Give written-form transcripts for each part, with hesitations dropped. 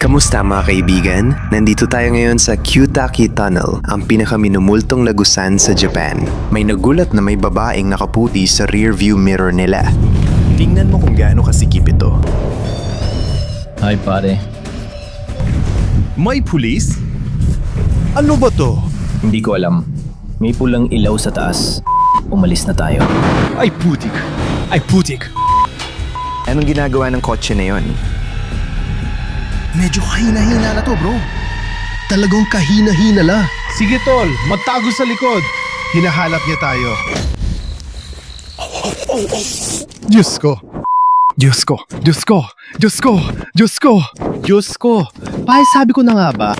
Kamusta mga kaibigan? Nandito tayo ngayon sa Kyutaki Tunnel, ang pinakaminumultong lagusan sa Japan. May nagulat na may babaeng nakaputi sa rear view mirror nila. Tingnan mo kung gaano kasikip ito. Hi pare. May pulis? Ano ba to? Hindi ko alam. May pulang ilaw sa taas. Umalis na tayo. Ay putik! Ay putik! Anong ginagawa ng kotse na yon? Medyo kahina-hina na to, bro. Talagang kahina-hina la. Sige tol, magtago sa likod. Hinahanap niya tayo. Diyos ko. Diyos ko. Diyos ko. Diyos ko. Diyos ko. Diyos ko. Sabi ko na nga ba?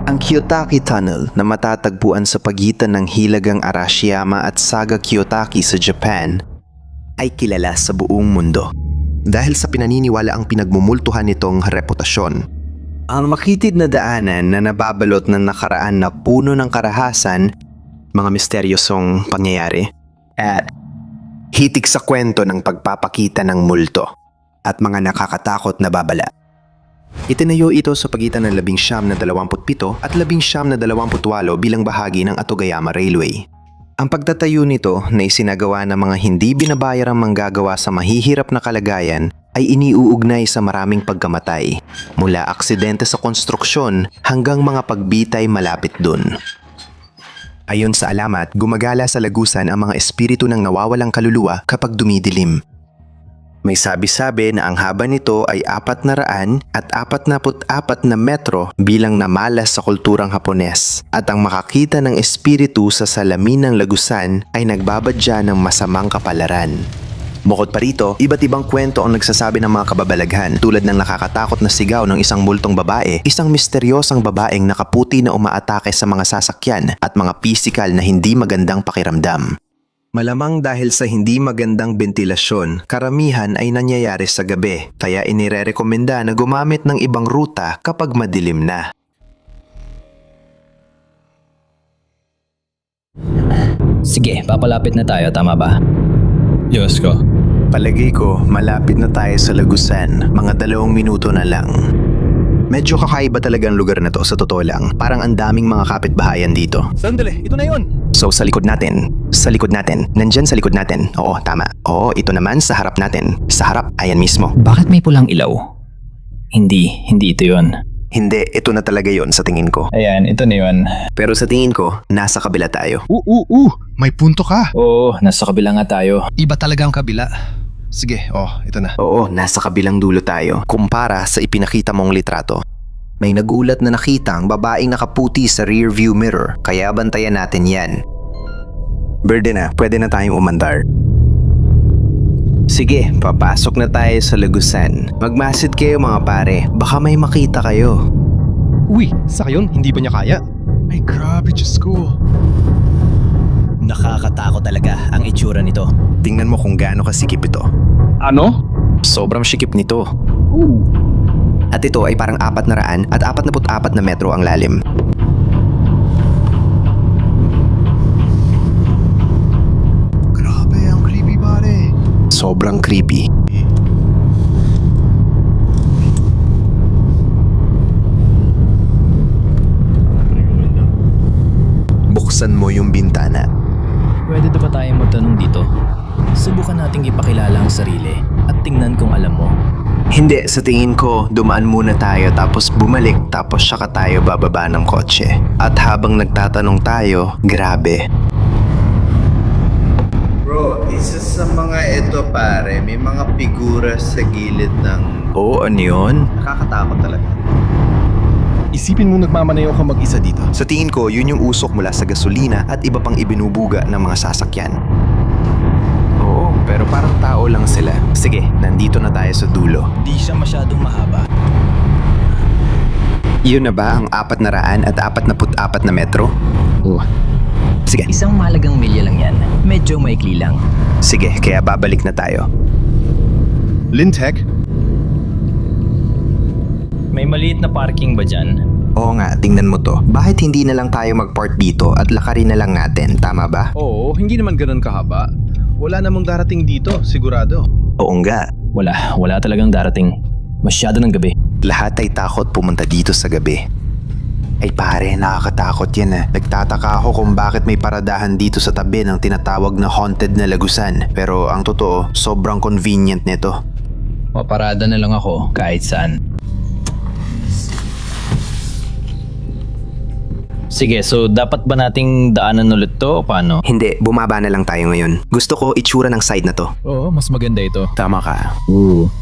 Ang Kyutaki Tunnel na matatagpuan sa pagitan ng Hilagang Arashiyama at Saga Kiyotaki sa Japan ay kilala sa buong mundo dahil sa pinaniniwala ang pinagmumultuhan nitong reputasyon. Ang makitid na daanan na nababalot ng nakaraan na puno ng karahasan, mga misteryosong pangyayari, at hitik sa kwento ng pagpapakita ng multo at mga nakakatakot na babala. Itinayo ito sa pagitan ng 1927 at 1928 bilang bahagi ng Atogayama Railway. Ang pagtatayo nito na isinagawa ng mga hindi binabayarang manggagawa sa mahihirap na kalagayan ay iniuugnay sa maraming pagkamatay, mula aksidente sa konstruksyon hanggang mga pagbitay malapit dun. Ayon sa alamat, gumagala sa lagusan ang mga espiritu ng nawawalang kaluluwa kapag dumidilim. May sabi-sabi na ang haba nito ay 444 na metro bilang namalas sa kulturang Hapones, at ang makakita ng espiritu sa salamin ng lagusan ay nagbabadya ng masamang kapalaran. Bukod pa rito, iba't ibang kwento ang nagsasabi ng mga kababalaghan tulad ng nakakatakot na sigaw ng isang multong babae, isang misteryosang babaeng nakaputi na umaatake sa mga sasakyan at mga pisikal na hindi magandang pakiramdam. Malamang dahil sa hindi magandang bentilasyon, karamihan ay nangyayari sa gabi, kaya inirerekomenda na gumamit ng ibang ruta kapag madilim na. Sige, papalapit na tayo, tama ba? Diyos ko. Palagay ko, malapit na tayo sa lagusan, mga 2 minuto na lang. Medyo kakaiba talaga ang lugar na to, sa totoo lang. Parang ang daming mga kapitbahayan dito. Sandali, ito na yon. So sa likod natin, nandyan sa likod natin. Oo, tama. Oo, ito naman sa harap natin. Sa harap, ayan mismo. Bakit may pulang ilaw? Hindi ito yon. Hindi, ito na talaga yon sa tingin ko. Ayan, ito na yon. Pero sa tingin ko, nasa kabila tayo. May punto ka. Oo, nasa kabila nga tayo. Iba talaga ang kabila. Sige, ito na. Oo, nasa kabilang dulo tayo. Kumpara sa ipinakita mong litrato. May nagulat na nakita ang babaeng nakaputi sa rear view mirror, kaya bantayan natin yan. Berde na, pwede na tayong umandar. Sige, papasok na tayo sa lagusan. Magmasid kayo mga pare, baka may makita kayo. Uy, sa yun, hindi ba niya kaya? Ay grabe, Diyos ko. Nakakatakot talaga ang itsura nito. Tingnan mo kung gaano kasikip ito. Ano? Sobrang sikip nito. At ito ay parang 444 na metro ang lalim. Grabe, ang creepy pare. Sobrang creepy. Buksan mo yung bintana. Pwede ba tayong magtanong dito? Subukan nating ipakilala ang sarili at tingnan kung alam mo. Hindi, sa tingin ko, dumaan muna tayo tapos bumalik tapos saka tayo bababa ng kotse. At habang nagtatanong tayo, grabe. Bro, isa sa mga ito pare, may mga figura sa gilid ng... Oo, ano yun? Nakakatakot talaga. Isipin mo nagmamanayaw ka mag-isa dito. Sa tingin ko, yun yung usok mula sa gasolina at iba pang ibinubuga ng mga sasakyan. Oo, pero parang tao lang sila. Sige, nandito na tayo sa dulo. Di siya masyadong mahaba. Yun na ba ang 444 na metro? Sige, Isang mahalagang milya lang yan. Medyo maikli lang. sige, kaya babalik na tayo. Lintek? May maliit na parking ba dyan? Oo nga, tingnan mo to. Bakit hindi na lang tayo mag-park dito at lakarin na lang natin, tama ba? Oo, hindi naman ganun kahaba. Wala namang darating dito, sigurado. Oo nga. Wala talagang darating. Masyado ng gabi. Lahat ay takot pumunta dito sa gabi. Ay pare, nakakatakot yan ah. Nagtataka ako kung bakit may paradahan dito sa tabi ng tinatawag na haunted na lagusan. Pero ang totoo, sobrang convenient nito. Maparada na lang ako kahit saan. Sige, so dapat ba nating daanan ulit to o paano? Hindi, bumaba na lang tayo ngayon. Gusto ko itsura ng side na to. Oo, mas maganda ito. Tama ka.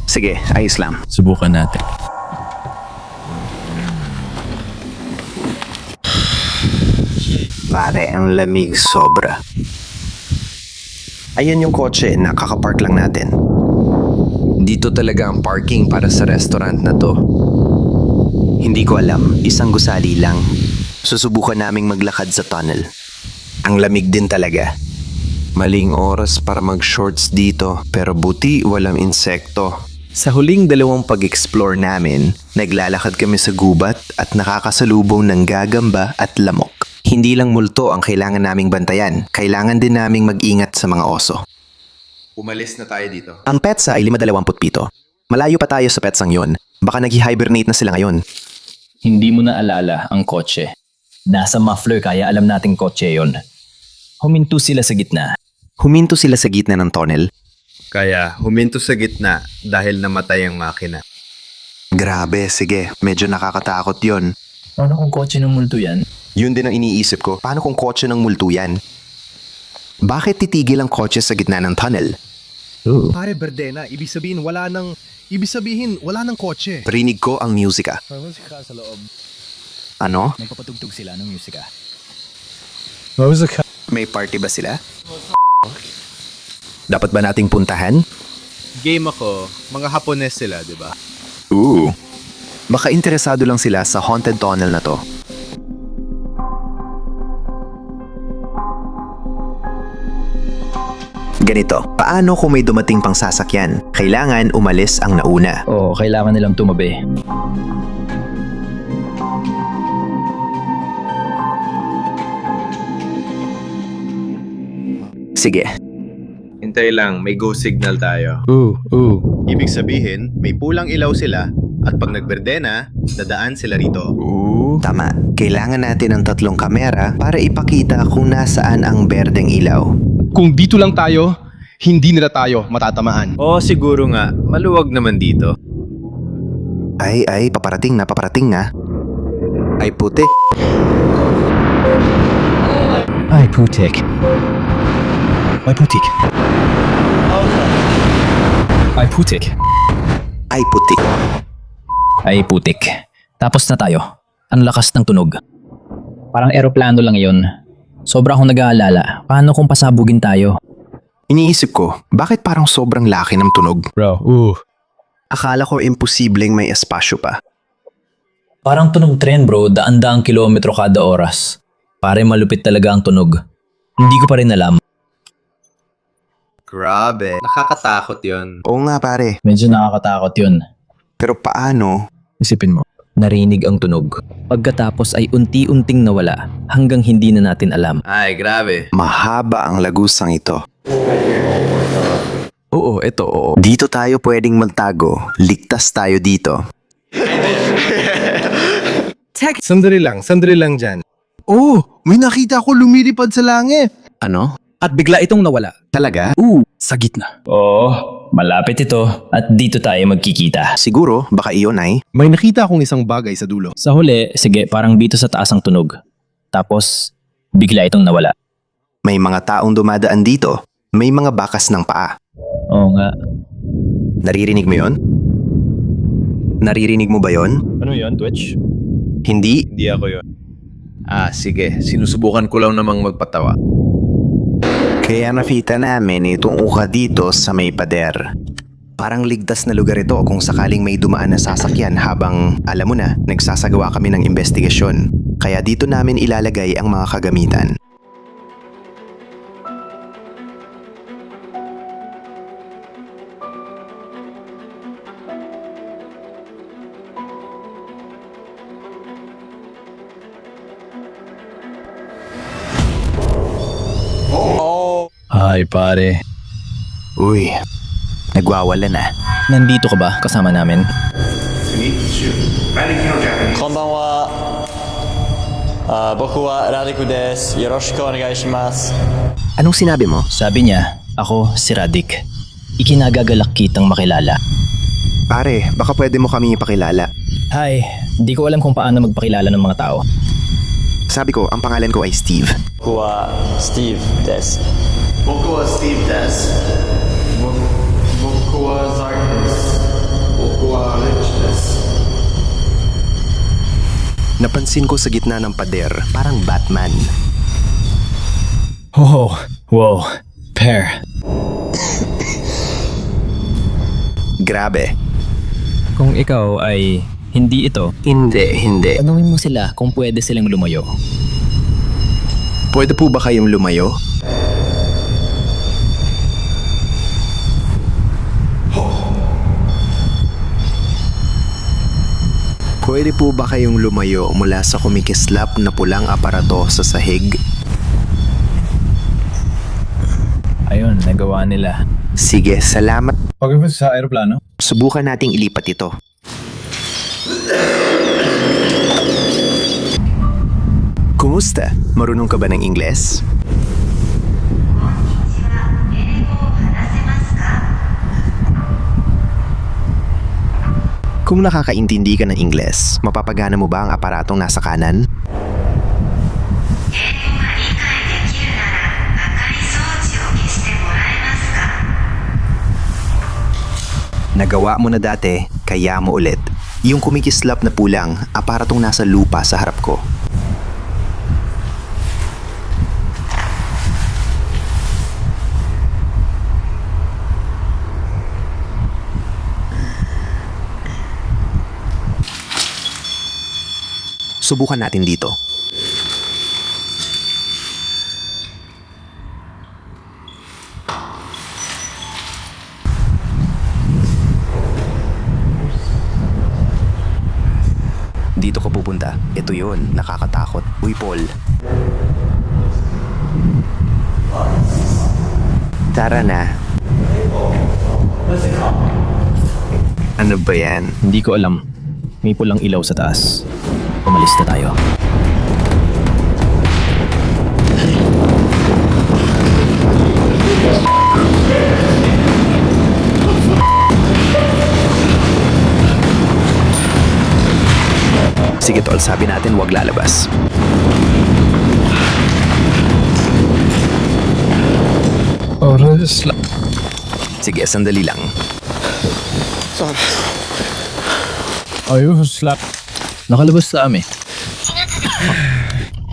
Sige, ayos lang. Subukan natin. Pare, ang lamig sobra. Ayan yung kotse, nakakapark lang natin. Dito talaga ang parking para sa restaurant na to. Hindi ko alam, isang gusali lang. Susubukan naming maglakad sa tunnel. Ang lamig din talaga. Maling oras para mag-shorts dito, pero buti walang insekto. Sa huling dalawang pag-explore namin, naglalakad kami sa gubat at nakakasalubong ng gagamba at lamok. Hindi lang multo ang kailangan naming bantayan, kailangan din naming mag-ingat sa mga oso. Umalis na tayo dito. Ang petsa ay 527. Malayo pa tayo sa petsang yon. Baka nag-hibernate na sila ngayon. Hindi mo na alala ang kotse. Nasa muffler kaya alam nating kotse yon. Huminto sila sa gitna. Huminto sila sa gitna ng tunnel. Kaya huminto sa gitna dahil namatay ang makina. Grabe, sige. Medyo nakakatakot yon. Ano kung kotse ng multo yan? Yun din ang iniisip ko. Paano kung kotse ng multo yan? Bakit titigil ang kotse sa gitna ng tunnel? Pare Berdena, ibig sabihin wala nang kotse. Rinig ko ang musika. Musika sa loob. Ano? Nagpapatugtog sila ng musika. May party ba sila? Dapat ba nating puntahan? Game ako, mga Hapones sila, di ba? Baka interesado lang sila sa haunted tunnel na to. Ganito, paano kung may dumating pang sasakyan? Kailangan umalis ang nauna. Oo, kailangan nilang tumabi. Sige, Hintay lang, may go signal tayo. Ibig sabihin, may pulang ilaw sila at pag nagberde na, dadaan sila rito. tama. Kailangan natin ng 3 kamera para ipakita kung nasaan ang berdeng ilaw. Kung dito lang tayo, hindi nila tayo matatamaan. Oo, siguro nga. Maluwag naman dito. Ay, paparating na. Ay puti. Ay, putik. Ay, putik. Ay, putik. Ay puti. Ay, putik. Tapos na tayo. Ang lakas ng tunog. Parang eroplano lang yon. Sobra akong nag-aalala. Paano kung pasabugin tayo? Iniisip ko, bakit parang sobrang laki ng tunog? Bro, Akala ko imposibleng may espasyo pa. Parang tunog tren bro, daan-daang kilometro kada oras. Pare malupit talaga ang tunog. Hindi ko pa rin alam. Grabe. Nakakatakot yon. Oo nga pare, Medyo nakakatakot yun. pero paano? Isipin mo, narinig ang tunog. Pagkatapos ay unti-unting nawala hanggang hindi na natin alam. Ay, grabe. Mahaba ang lagusang ito. Oo. Dito tayo pwedeng magtago. Ligtas tayo dito. sandali lang dyan. Oh, may nakita ko lumilipad sa langit. Ano? At bigla itong nawala. Talaga? Sa gitna. Oo, malapit ito at dito tayo magkikita. Siguro, baka iyon ay... May nakita akong isang bagay sa dulo. Sa huli, sige, parang dito sa taas ang tunog. Tapos, bigla itong nawala. May mga taong dumadaan dito. May mga bakas ng paa. Oo nga. Naririnig mo yon? Naririnig mo ba yon? Ano yon, Twitch? Hindi. Hindi ako yon. Ah, sige. Sinusubukan ko lang namang magpatawa. Kaya nakita namin itong uka dito sa may pader. Parang ligtas na lugar ito kung sakaling may dumaan na sasakyan habang, alam mo na, nagsasagawa kami ng investigasyon. Kaya dito namin ilalagay ang mga kagamitan. Hi, pare. Uy, nagwawala na. Nandito ka ba kasama namin? こんばんは。僕はラディクです。よろしくお願いします。 Anong sinabi mo? Sabi niya, ako si Radic. Ikinagagalak kitang makilala. Pare, baka pwede mo kami ipakilala. Hi, di ko alam kung paano magpakilala ng mga tao. Sabi ko, ang pangalan ko ay Steve. 僕はスティーブです。僕はスティーブです。僕はザイです。僕はリッチです。 Napansin ko sa gitna ng pader, parang Batman. Oh, wow, pair. Grabe. Kung ikaw ay hindi ito, Hindi. tanungin mo sila kung pwede silang lumayo. Pwede po ba kayong lumayo? Pwede po ba kayong lumayo mula sa kumikislap na pulang aparato sa sahig? Ayun, nagawa nila. Sige, salamat. Pag sa aeroplano? Subukan nating ilipat ito. Kumusta? Marunong ka ba ng Ingles? Kung nakakaintindi ka ng Ingles, mapapagana mo ba ang aparatong nasa kanan? Nagawa mo na dati, kaya mo ulit. Yung kumikislap na pulang, aparatong nasa lupa sa harap ko. Subukan natin dito. Dito ka pupunta. Ito yun, nakakatakot. Uy, Paul. Tara na. Ano ba yan? Hindi ko alam. May pulang ilaw sa taas. Umalis na tayo. Sige tol, sabi natin huwag lalabas. Sige, sandali lang. Ayun, slap. Nakalabas sa amin.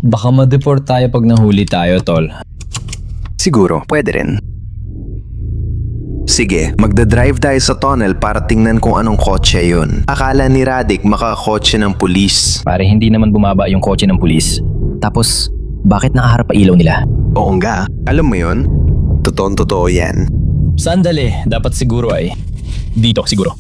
Baka ma-deport tayo pag nahuli tayo, tol. Siguro, pwede rin. Sige, magdadrive tayo sa tunnel para tingnan kung anong kotse yun. Akala ni Radic makakotse ng pulis. Pare, hindi naman bumaba yung kotse ng pulis. Tapos, bakit nakaharap pa ilaw nila? Oo nga, alam mo yun? Totoong-totoo yan. Sandali, dapat siguro ay... Dito, siguro.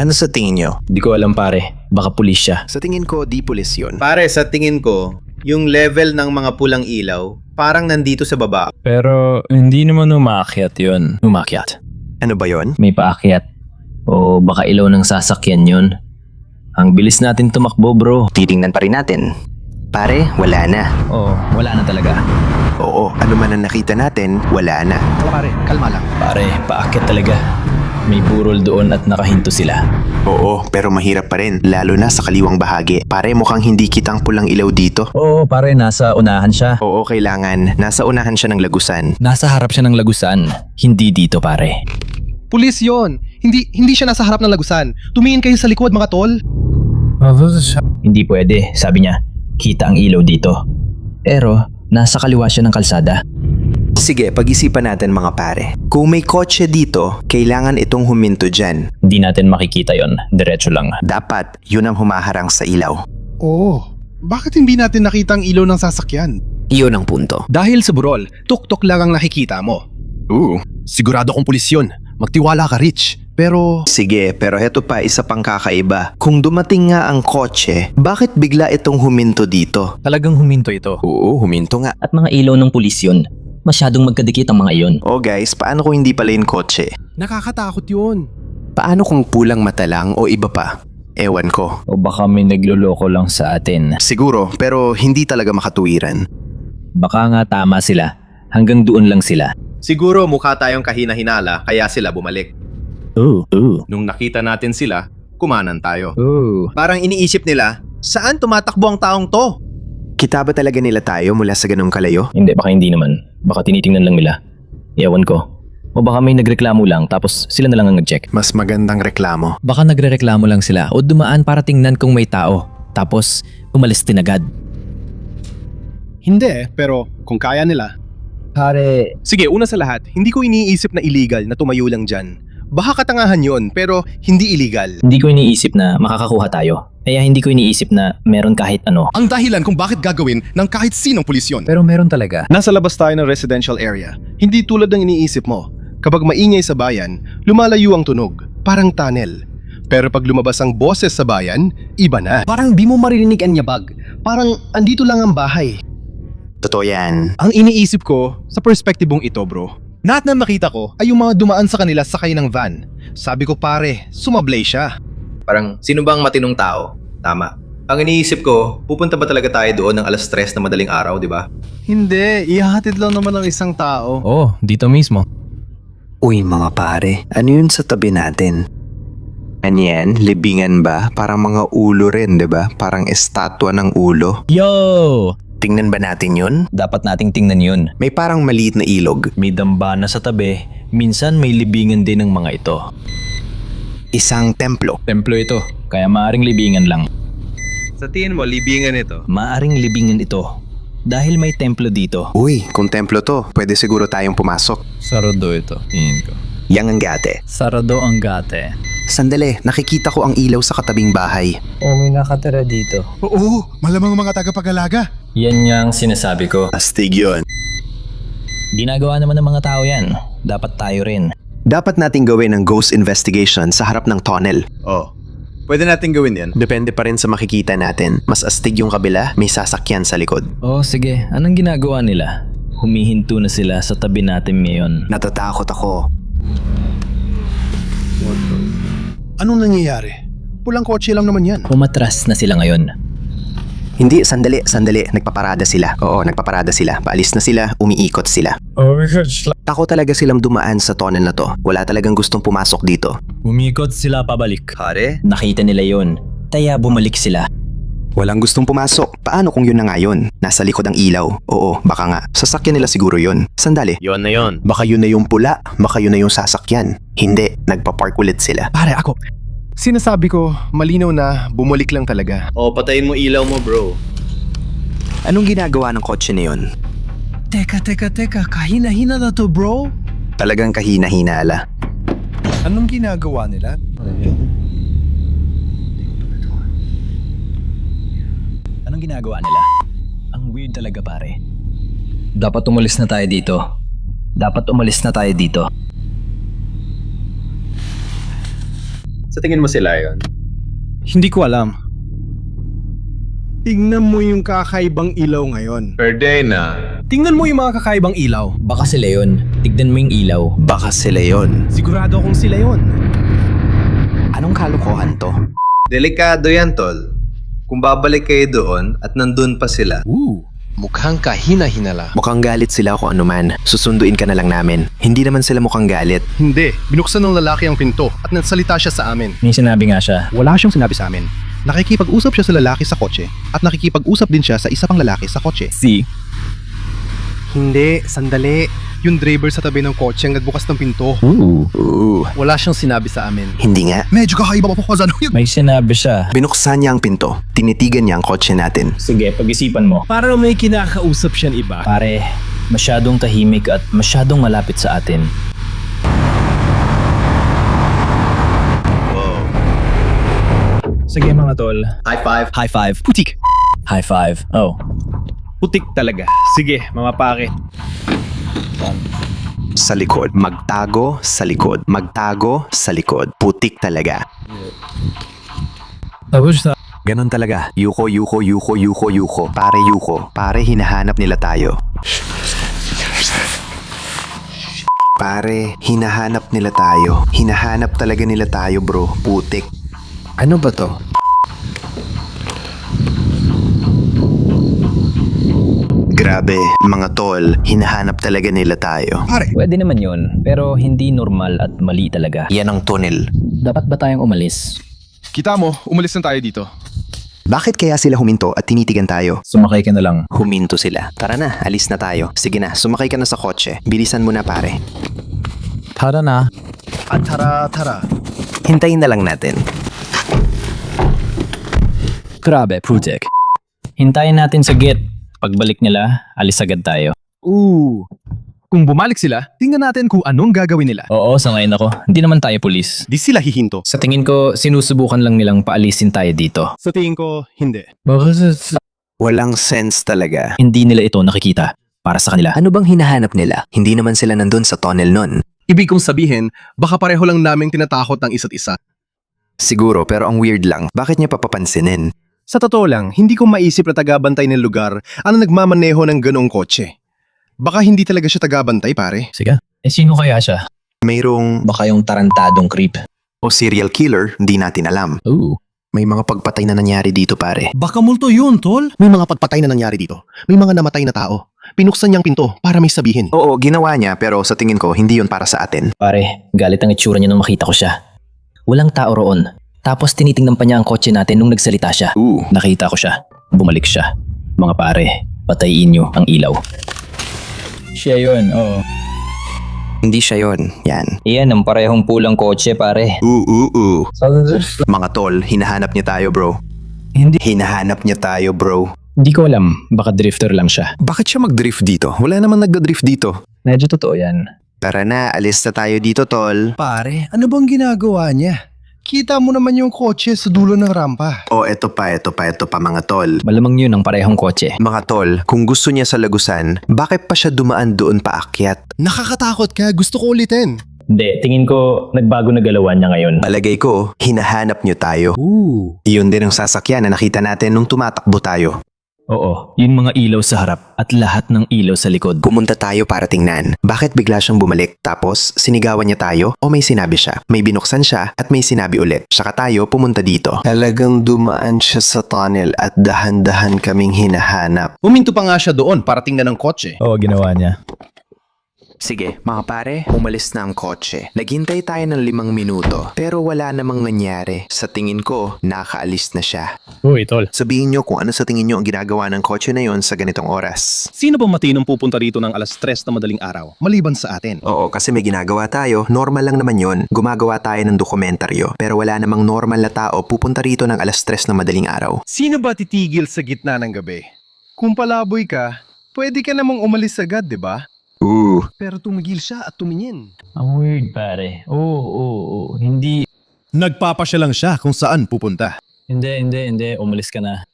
Ano sa tingin nyo? Di ko alam pare, baka pulis siya. Sa tingin ko, di pulis yun. Pare, sa tingin ko, yung level ng mga pulang ilaw, parang nandito sa baba. Pero hindi naman umakyat yun. Umakyat? Ano ba yun? May paakyat. O baka ilaw ng sasakyan yun. Ang bilis natin tumakbo bro. Titingnan pa rin natin. Pare, wala na. Oo, wala na talaga. Oo, ano man ang nakita natin, wala na. Pare, kalma lang. Pare, paakyat talaga. May burol doon at nakahinto sila. Oo, pero mahirap pa rin, lalo na sa kaliwang bahagi. Pare, mukhang hindi kitang pulang ilaw dito. Oo, pare, nasa unahan siya. Oo, kailangan. Nasa unahan siya ng lagusan. Nasa harap siya ng lagusan. Hindi dito pare. Pulis yon. Hindi siya nasa harap ng lagusan. Tumingin kayo sa likod mga tol. Hindi pwede, sabi niya. Kita ang ilaw dito. Pero, nasa kaliwa siya ng kalsada. Sige, pag-isipan natin mga pare. Kung may kotse dito, kailangan itong huminto dyan. Hindi natin makikita yon, diretso lang. Dapat, yun ang humaharang sa ilaw. Oo. Bakit hindi natin nakita ang ilaw ng sasakyan? Iyon ang punto. Dahil sa burol, tuk-tuk lang ang nakikita mo. Sigurado kong pulis yun. Magtiwala ka, Rich. Pero... Sige, pero heto pa isa pang kakaiba. Kung dumating nga ang kotse, bakit bigla itong huminto dito? Talagang huminto ito. Oo, huminto nga. At mga ilaw ng pulis yun. Masyadong magkadikit ang mga iyon. Oh guys, paano kung hindi pala yung kotse? Nakakatakot yun. Paano kung pulang mata lang o iba pa? Ewan ko. O baka may nagloloko lang sa atin. Siguro, pero hindi talaga makatuwiran. Baka nga tama sila. Hanggang doon lang sila. Siguro mukha tayong kahina-hinala kaya sila bumalik. Nung nakita natin sila, kumanan tayo. Parang iniisip nila, saan tumatakbo ang taong to? Kita ba talaga nila tayo mula sa ganung kalayo? Hindi, baka hindi naman. Baka tinitingnan lang nila. Ewan ko. O baka may nagreklamo lang tapos sila na lang ang nag-check. Mas magandang reklamo. Baka nagrereklamo lang sila o dumaan para tingnan kung may tao. Tapos umalis din agad. Hindi pero kung kaya nila. Pare, Sige, una sa lahat, hindi ko iniisip na illegal na tumayo lang dyan. Baka katangahan yon pero hindi illegal. hindi ko iniisip na makakakuha tayo. Kaya hindi ko iniisip na meron kahit ano. Ang dahilan kung bakit gagawin ng kahit sinong pulis yun. Pero meron talaga. Nasa labas tayo ng residential area. Hindi tulad ng iniisip mo. Kapag maingay sa bayan, lumalayo ang tunog. Parang tunnel. Pero pag lumabas ang boses sa bayan, iba na. Parang di mo maririnig ang yabag. Parang andito lang ang bahay. Totoo yan. Ang iniisip ko sa perspektibong ito, bro. Lahat na nakita ko ay yung mga dumaan sa kanila sakay ng van. Sabi ko pare, sumablay siya. Parang, sino bang matinong tao? Tama. Ang iniisip ko, pupunta ba talaga tayo doon ng alas 3 na madaling araw, di ba? Hindi, ihahatid lang naman ng isang tao. Oh, dito mismo. Uy mga pare, ano yun sa tabi natin? Ano yan? Libingan ba? Parang mga ulo rin, di ba? Parang estatwa ng ulo. Yo! Tingnan ba natin yun? Dapat nating tingnan yun. May parang maliit na ilog. May dambana sa tabi. Minsan may libingan din ng mga ito. Isang templo. Templo ito, kaya maaring libingan lang. Sa tingin mo, libingan ito. Maaring libingan ito. Dahil may templo dito. Uy, kung templo to, pwede siguro tayong pumasok. Sarado ito, tingin ko. Yang ang gate. Sarado ang gate. Sandali, nakikita ko ang ilaw sa katabing bahay. Oh, may nakatira dito. Oo, malamang mga tagapag-alaga. Yan yung sinasabi ko. Astig yun. Ginagawa naman ng mga tao yan. Dapat tayo rin. Dapat nating gawin ang ghost investigation sa harap ng tunnel. Oh, pwede natin gawin yan. Depende pa rin sa makikita natin. Mas astig yung kabila, may sasakyan sa likod. Oh, sige. Anong ginagawa nila? Humihinto na sila sa tabi natin ngayon. Natatakot ako. Anong nangyayari? Pulang kotse lang naman yan. Umatras na sila ngayon. Hindi, sandali. Nagpaparada sila. Oo, nagpaparada sila. Paalis na sila, umiikot sila. Tako talaga silang dumaan sa tunnel na to. Wala talagang gustong pumasok dito. Umikot sila pabalik. Pare? Nakita nila yon. Kaya bumalik sila. Walang gustong pumasok. Paano kung yun na nga yun? Nasa likod ang ilaw. Oo, baka nga. Sasakyan nila siguro yun. Sandali. Yon na yon. Baka yun na yung pula. Baka yun na yung sasakyan. Hindi, nagpa-park ulit sila. Pare, ako. Sinasabi ko, malinaw na bumalik lang talaga. Oh, patayin mo ilaw mo, bro. Anong ginagawa ng kotse na yun? Teka, kahina-hina na to, bro. Talagang kahina-hina ala. Anong ginagawa nila? Anong ginagawa nila? Ang weird talaga pare. Dapat umalis na tayo dito. Sa tingin mo sila yon? Hindi ko alam. Tingnan mo yung kakaibang ilaw ngayon. Per day na. Tingnan mo yung mga kakaibang ilaw. Baka sila yun. Tignan mo yung ilaw. Baka sila yon. Sigurado akong sila yon. Anong kalokohan to? Delikado yan, tol. Kung babalik kayo doon at nandun pa sila, Mukhang kahina-hinala. Mukhang galit sila kung ano man. Susunduin ka na lang namin. Hindi naman sila mukhang galit. Hindi, binuksan ng lalaki ang pinto at nagsalita siya sa amin. May sinabi nga siya. Wala siyang sinabi sa amin. Nakikipag-usap siya sa lalaki sa kotse at nakikipag-usap din siya sa isa pang lalaki sa kotse. Si. Hindi, sandali. Yung driver sa tabi ng kotse ang nagbukas ng pinto. Ooh, Wala siyang sinabi sa amin. hindi nga. Medyo kakaiba pa po kasi ano yun. May sinabi siya. Binuksan niya ang pinto. Tinitigan niya ang kotse natin. Sige, pag-isipan mo. Parang may kinakausap siyan iba. Pare, masyadong tahimik at masyadong malapit sa atin. Sige mga tol. high five. High five. Putik. High five. Oh. Putik talaga. Sige, mga pare. Sa likod. Magtago sa likod. Magtago sa likod. Putik talaga. Tapos na. Ganon talaga. Yuko. Pare yuko. Pare hinahanap nila tayo. Pare, hinahanap nila tayo. Hinahanap talaga nila tayo, bro. Putik. Ano ba to? Grabe, mga tol, hinahanap talaga nila tayo. Pwede naman yun, pero hindi normal at mali talaga. Yan ang tunnel. Dapat ba tayong umalis? Kita mo, umalis na tayo dito. Bakit kaya sila huminto at tinitigan tayo? Sumakay ka na lang. Huminto sila. Tara na, alis na tayo. Sige na, sumakay ka na sa kotse. Bilisan mo na, pare. Tara na. At tara. Hintayin na lang natin. Grabe, putik. Hintayin natin sa gate. Pagbalik nila, alis agad tayo. Kung bumalik sila, tingnan natin kung anong gagawin nila. Oo, sangayon ako. Hindi naman tayo pulis. Di sila hihinto. Sa tingin ko, sinusubukan lang nilang paalisin tayo dito. Sa tingin ko, hindi. Walang sense talaga. Hindi nila ito nakikita. Para sa kanila. Ano bang hinahanap nila? Hindi naman sila nandun sa tunnel nun. Ibig kong sabihin, baka pareho lang naming tinatakot ng isa't isa. Siguro, pero ang weird lang. Bakit niya papapansinin? Sa totoo lang, hindi ko maisip na tagabantay ng lugar ang nagmamaneho ng ganoong kotse. Baka hindi talaga siya tagabantay, pare. Sige. Sino kaya siya? Mayroong Baka yung tarantadong creep. o serial killer, hindi natin alam. May mga pagpatay na nangyari dito, pare. Baka multo yun, tol. May mga pagpatay na nangyari dito. May mga namatay na tao. Pinuksan niyang pinto para may sabihin. Oo, ginawa niya, pero sa tingin ko, hindi yun para sa atin. Pare, galit ang itsura niya nung makita ko siya. Walang tao roon. Tapos tinitingnan pa niya ang kotse natin nung nagsalita siya. Nakita ko siya. Bumalik siya. Mga pare, patayin niyo ang ilaw. Siya yun, oo. Hindi siya yon. Yan. Iyan ang parehong pulang kotse, pare. Mga tol, hinahanap niya tayo, bro. Hindi. Hinahanap niya tayo, bro. Hindi ko alam. Baka drifter lang siya. Bakit siya mag-drift dito? Wala namang nagda-drift dito. Medyo totoo yan. Tara na, alis na tayo dito, tol. Pare, ano bang ginagawa niya? Kita mo naman yung kotse sa dulo ng rampa. Oh, eto pa, mga tol. Malamang yun ang parehong kotse. Mga tol, kung gusto niya sa Lagusan, bakit pa siya dumaan doon paakyat? Nakakatakot ka, gusto ko ulitin. Hindi, tingin ko nagbago na galawan niya ngayon. Palagay ko, hinahanap niyo tayo. Iyon din ang sasakyan na nakita natin nung tumatakbo tayo. Oo, yung mga ilaw sa harap at lahat ng ilaw sa likod. Pumunta tayo para tingnan. Bakit bigla siyang bumalik? Tapos, sinigawan niya tayo o may sinabi siya? May binuksan siya at may sinabi ulit. Saka tayo pumunta dito. Talagang dumaan siya sa tunnel at dahan-dahan kaming hinahanap. Huminto pa nga siya doon para tingnan ng kotse. Oo, ginawa niya. Sige, mga pare, umalis na ang kotse. Naghintay tayo ng 5 minuto, pero wala namang nangyari. Sa tingin ko, nakaalis na siya. Uy, tol. Sabihin nyo kung ano sa tingin nyo ang ginagawa ng kotse na yon sa ganitong oras. Sino ba matinong pupunta rito ng alas 3 na madaling araw, maliban sa atin? Oo, kasi may ginagawa tayo. Normal lang naman yon. Gumagawa tayo ng dokumentaryo. Pero wala namang normal na tao pupunta rito ng alas 3 na madaling araw. Sino ba titigil sa gitna ng gabi? Kung palaboy ka, pwede ka namang umalis agad, di ba? Pero tumigil siya at tumingin. Ang weird, pare. Oo. Hindi. Nagpapasya lang siya kung saan pupunta. Hindi. Umalis ka na.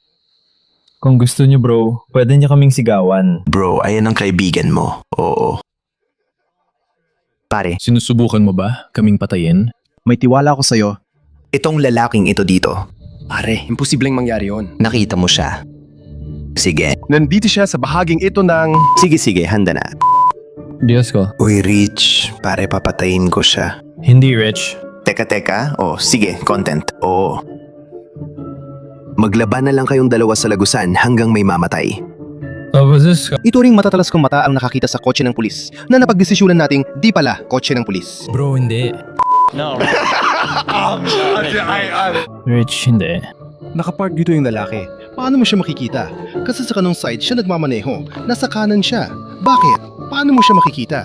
Kung gusto niyo, bro, pwede niya kaming sigawan. Bro, ayan ang kaibigan mo. Oo. Pare, Sinusubukan mo ba kaming patayin? May tiwala ako sa'yo. itong lalaking ito dito. Pare, imposibleng mangyari yon. Nakita mo siya. Sige. Nandito siya sa bahaging ito ng... Sige, handa na. Diyos ko. Uy, Rich, pare papatayin ko siya. Hindi, Rich. Teka. Oh, sige, content. Oo. Maglaban na lang kayong dalawa sa Lagusan hanggang may mamatay. Ito ring matatalas kong mata ang nakakita sa kotse ng pulis na napagdesisyonan nating di pala kotse ng pulis. Bro, hindi. No. Rich, hindi. Nakapark dito yung lalaki. Paano mo siya makikita? Kasi sa kanong side siya nagmamaneho. Nasa kanan siya. Bakit? Paano mo siya makikita?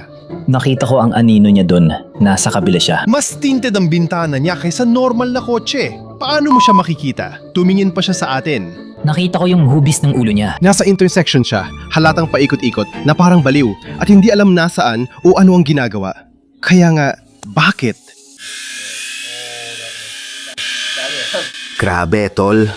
Nakita ko ang anino niya doon. Nasa kabila siya. Mas tinted ang bintana niya kaysa normal na kotse. Paano mo siya makikita? Tumingin pa siya sa atin. Nakita ko yung hubis ng ulo niya. Nasa intersection siya, halatang paikot-ikot na parang baliw at hindi alam nasaan o ano ang ginagawa. Kaya nga, bakit? Grabe, tol.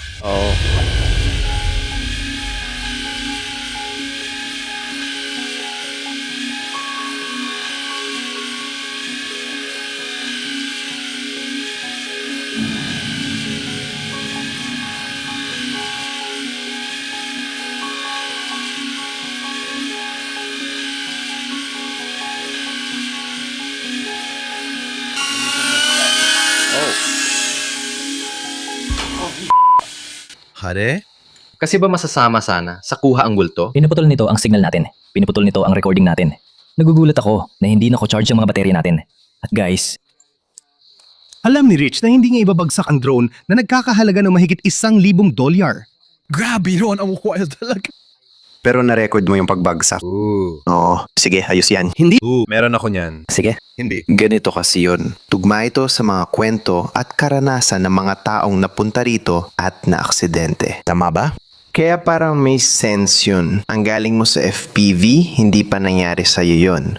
Pare? Kasi ba masasama sana sa kuha ang gulto? Pinuputol nito ang signal natin. Pinuputol nito ang recording natin. Nagugulat ako na hindi na ko charge ang mga baterya natin. At guys, Alam ni Rich na hindi niya ibabagsak ang drone na nagkakahalaga ng mahigit $1,000. Grabe ron, ang wild talaga. Pero na-record mo yung pagbagsak. Oo, sige, ayos yan. Hindi. Meron ako niyan. sige. Hindi. Ganito kasi yun. Tugma ito sa mga kwento at karanasan ng mga taong napunta rito at naaksidente. Tama ba? Kaya parang may sense yun. Ang galing mo sa FPV, hindi pa nangyari sa'yo yun.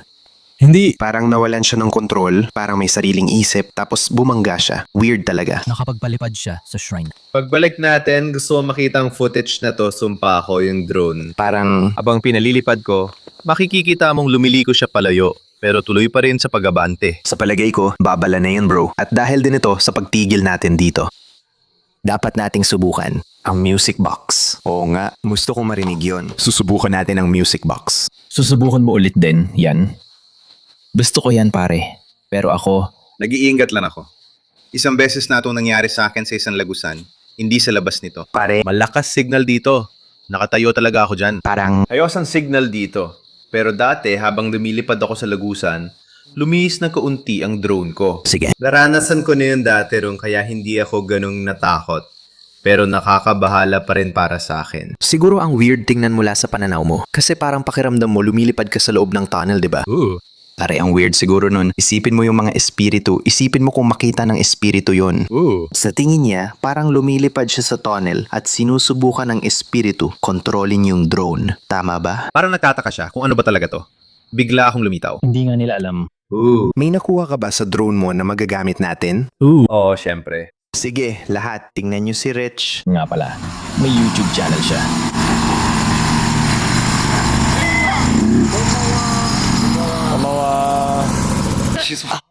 Hindi. Parang nawalan siya ng kontrol, parang may sariling isip, tapos bumangga siya. Weird talaga. Nakapagpalipad siya sa shrine. Pagbalik natin, gusto ko makita ang footage na to, sumpa ko yung drone. Parang, Habang pinalilipad ko, makikita mong lumiliko siya palayo, pero tuloy pa rin sa pag-abante. sa palagay ko, babala na yun bro. At dahil din ito sa pagtigil natin dito. Dapat nating subukan ang music box. Oo nga, gusto kong marinig yun. Susubukan natin ang music box. Susubukan mo ulit din, yan. Gusto ko yan pare. Pero ako, Nag-iingat lang ako. Isang beses na itong nangyari sa akin sa isang lagusan, hindi sa labas nito. Pare, Malakas signal dito. Nakatayo talaga ako dyan. parang Ayos ang signal dito. Pero dati, habang lumilipad ako sa lagusan, lumihis ng kaunti ang drone ko. sige. Naranasan ko na yun dati ron kaya hindi ako ganung natakot. Pero nakakabahala pa rin para sa akin. Siguro ang weird tingnan mula sa pananaw mo. Kasi parang pakiramdam mo lumilipad ka sa loob ng tunnel, di ba? Pare, ang weird siguro nun. Isipin mo yung mga espiritu. Isipin mo kung makita ng espiritu yon. Sa tingin niya, parang lumilipad siya sa tunnel at sinusubukan ng espiritu kontrolin yung drone. Tama ba? Parang nagtataka siya kung ano ba talaga to. Bigla akong lumitaw. hindi nga nila alam. May nakuha ka ba sa drone mo na magagamit natin? Oo, syempre. Sige, lahat. Tingnan nyo si Rich. Nga pala, may YouTube channel siya.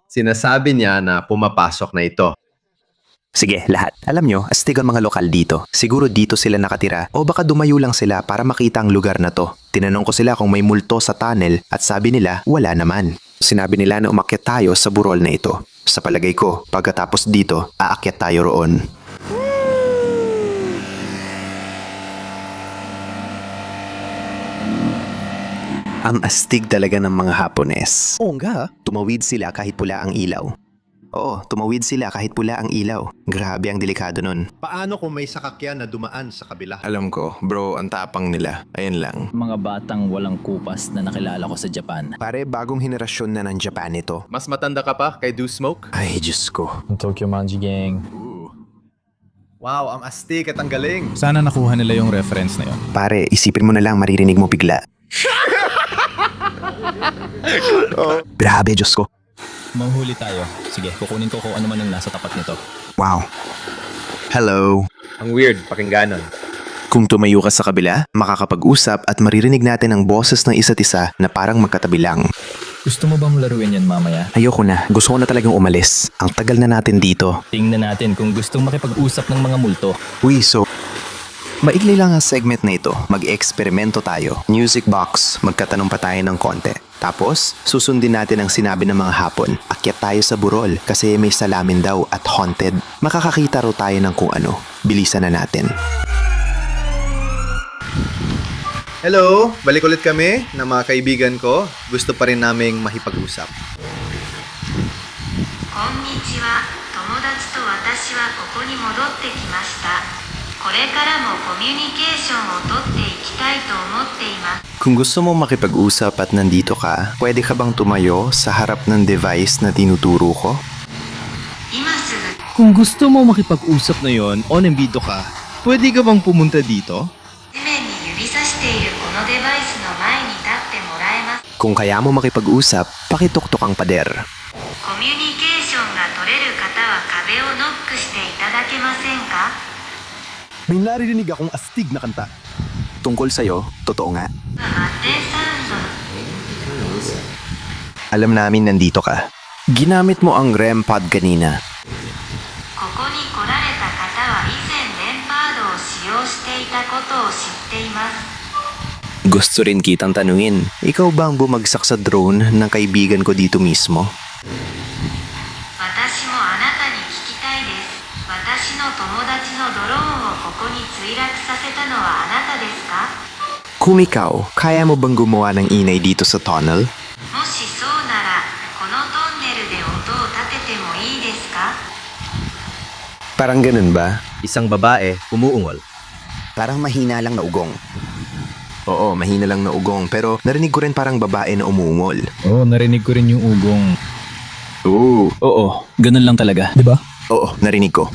Sinasabi niya na pumapasok na ito. Sige, lahat. Alam nyo, astig ang mga lokal dito. Siguro dito sila nakatira o baka dumayo lang sila para makita ang lugar na to. Tinanong ko sila kung may multo sa tunnel at sabi nila wala naman. Sinabi nila na umakyat tayo sa burol na ito. Sa palagay ko, pagkatapos dito, aakyat tayo roon. Ang astig talaga ng mga Hapones. Oo nga. Tumawid sila kahit pula ang ilaw. Oo, tumawid sila kahit pula ang ilaw. Grabe ang delikado nun. Paano kung may sakakyan na dumaan sa kabila? Alam ko, bro, ang tapang nila. Ayun lang. Mga batang walang kupas na nakilala ko sa Japan. Pare, bagong henerasyon na ng Japan ito. Mas matanda ka pa kay Do Smoke? Ay, Diyos ko. Tokyo Manji Gang. Wow, ang astig at ang galing. Sana nakuha nila yung reference na yun. Pare, isipin mo na lang maririnig mo bigla. Grabe, Diyos ko. Manghuli tayo. Sige, kukunin ko kung ano man ang nasa tapat nito. Wow. Hello. Ang weird, pakingganon. Kung tumayo ka sa kabila, makakapag-usap at maririnig natin ang boses ng isa't isa na parang magkatabi lang. Gusto mo bang laruin yan mamaya? Ayoko na. Gusto ko na talagang umalis. Ang tagal na natin dito. Tingnan natin kung gustong makipag-usap ng mga multo. Uy, so... Maikli lang ang segment na ito. Mag-eksperimento tayo. Music box. Magkatanong pa tayo ng konti. Tapos, susundin natin ang sinabi ng mga Hapon. Akyat tayo sa burol kasi may salamin daw at haunted. Makakakita raw tayo ng kung ano. Bilisan na natin. Hello, balik ulit kami ng mga kaibigan ko. Gusto pa rin naming mahipag-usap. こんにちは。友達と私はここに戻ってきました。これからもコミュニケーションをとっていきたいと思っています。 Kung gusto mo makipag-usap at nandito ka, pwede ka bang tumayo sa harap ng device na tinuturo ko? 今すぐ Kung gusto mo makipag-usap na yon o nandito ka, pwede ka bang pumunta dito? 地面に指さしているこのデバイスの前に立ってもらえます。 Kung kaya mo makipag-usap, pakituktok ang pader. コミュニケーションが取れる方は壁をノックしていただけませんか？ May naririnig akong astig na kanta. Tungkol sa'yo, totoo nga. 発展サウンド Alam namin nandito ka. Ginamit mo ang REM pod kanina. ここに来られた方は以前レンパードを使用していたことを知っています。 Gusto rin kitang tanungin, ikaw ba ang bumagsak sa drone ng kaibigan ko dito mismo? 私もあなたに聞きたいです。私の友達のドローンをここに墜落させたのはあなたですか？ Kung ikaw, kaya mo bang gumawa ng ingay dito sa tunnel? もしそうなら、このトンネルで音を立ててもいいですか？ Parang ganun ba? Isang babae, umuungol. Parang mahina lang na ugong. Oo, mahina lang na ugong, pero narinig ko rin parang babae na umungol. Oo, narinig ko rin yung ugong. Oo, ganun lang talaga, di ba? Oo, narinig ko.